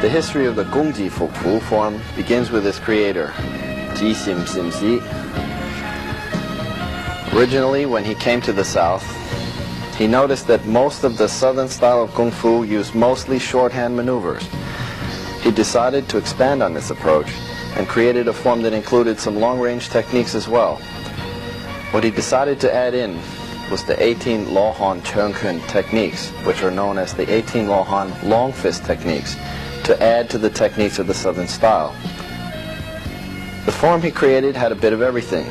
The history of the Gong Ji Fu Fu form begins with its creator, Ji Sim Sim Si. Originally, when he came to the south, he noticed that most of the southern style of Kung Fu used mostly shorthand maneuvers. He decided to expand on this approach and created a form that included some long-range techniques as well. What he decided to add in was the 18 Lohan Chungkun techniques, which are known as the 18 Lohan long fist techniques, to add to the techniques of the southern style. The form he created had a bit of everything.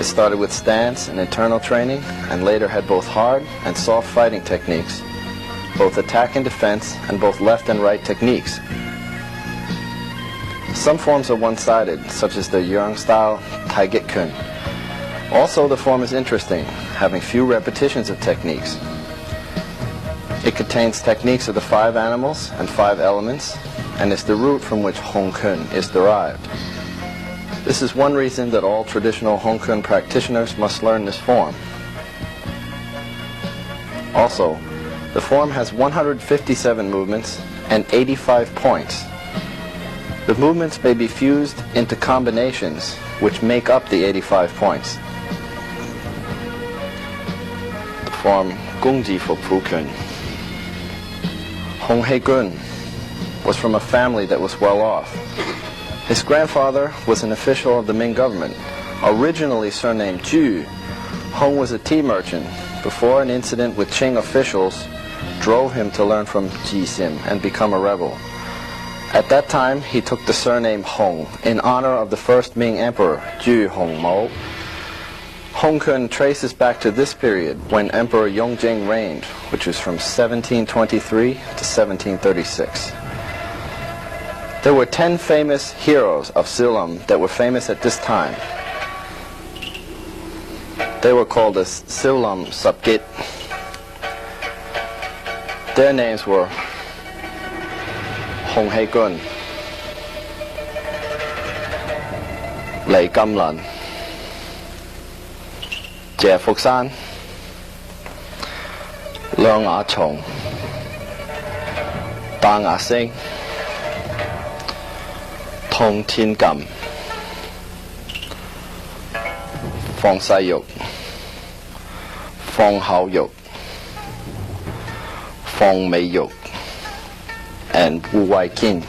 It started with stance and internal training, and later had both hard and soft fighting techniques, both attack and defense, and both left and right techniques. Some forms are one-sided, such as the Yang style Taigit Kun. Also, the form is interesting, having few repetitions of techniques. It contains techniques of the 5 animals and 5 elements, and is the root from which Hong Kun is derived. This is one reason that all traditional Hong Kun practitioners must learn this form. Also, the form has 157 movements and 85 points. The movements may be fused into combinations which make up the 85 points. The form Gong Ji Fu Fu Kun. Hong He Gun was from a family that was well off. His grandfather was an official of the Ming government, originally surnamed Ju. Hong was a tea merchant before an incident with Qing officials drove him to learn from Ji Sim and become a rebel. At that time, he took the surname Hong in honor of the first Ming emperor, Ju Hong Mo. Hong Kun traces back to this period when Emperor Yongjing reigned, which was from 1723 to 1736. There were 10 famous heroes of Silam that were famous at this time. They were called as Silam Sabgit. Their names were Hong He Gun, Lei Gamlan, Jie Fuxan, Leung Ah Chong, Dang Ah Sing, Tong Tien Gam, Fong Sai Yuk, Fong Hao Yuk, Fong Mei Yuk, and Wu Wai Kin.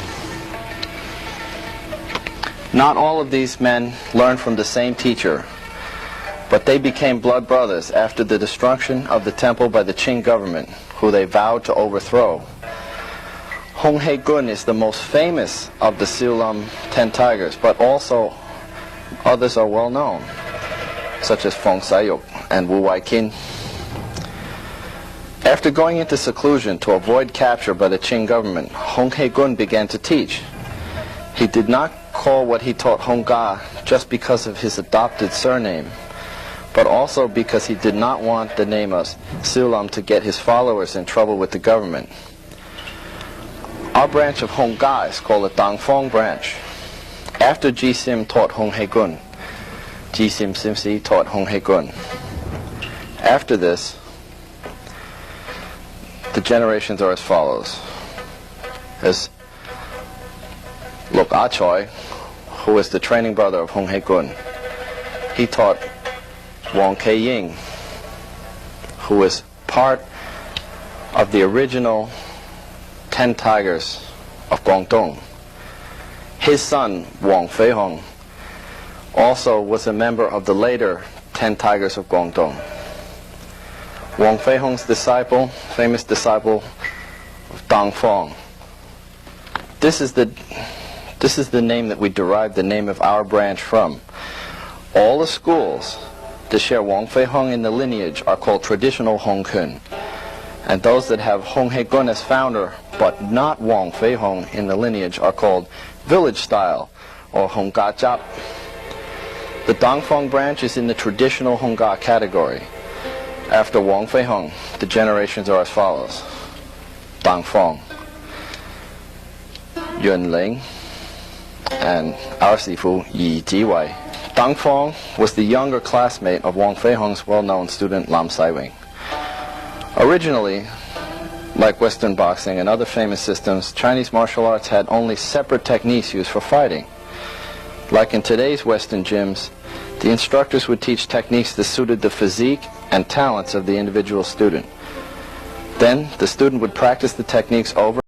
Not all of these men learned from the same teacher, but they became blood brothers after the destruction of the temple by the Qing government, who they vowed to overthrow. Hong He Gun is the most famous of the Silam 10 tigers, but also others are well known, such as Fong Sai Yuk and Wu Wai Kin. After going into seclusion to avoid capture by the Qing government, Hong He Gun began to teach. He did not call what he taught Hong Ga just because of his adopted surname, but also because he did not want the name of Silam to get his followers in trouble with the government. Our branch of Hong Ga is called the Dang Fong branch. After Ji Sim taught Hong He Gun, Ji Sim Sim Si taught Hong He Gun. After this, the generations are as follows. There's Luk Ah Choi, who is the training brother of Hong He Gun. He taught Wong Kei Ying, who is part of the original 10 tigers of Guangdong. His son, Wong Fei Hong, also was a member of the later 10 tigers of Guangdong. Wong Fei Hong's disciple, famous disciple of Dang Fong. This is the name that we derive the name of our branch from. All the schools that share Wong Fei Hong in the lineage are called traditional Hong Kun. And those that have Hong He Gun as founder, but not Wong Fei Hong in the lineage, are called village style, or Hong Ga Jap. The Dang Fong branch is in the traditional Hong Ga category. After Wong Fei Hong, the generations are as follows. Dang Fong, Yun Ling, and our Sifu Yi Ji Wei. Dang Fong was the younger classmate of Wong Fei Hong's well-known student Lam Sai Wing. Originally, like Western boxing and other famous systems, Chinese martial arts had only separate techniques used for fighting. Like in today's Western gyms, the instructors would teach techniques that suited the physique and talents of the individual student. Then, the student would practice the techniques over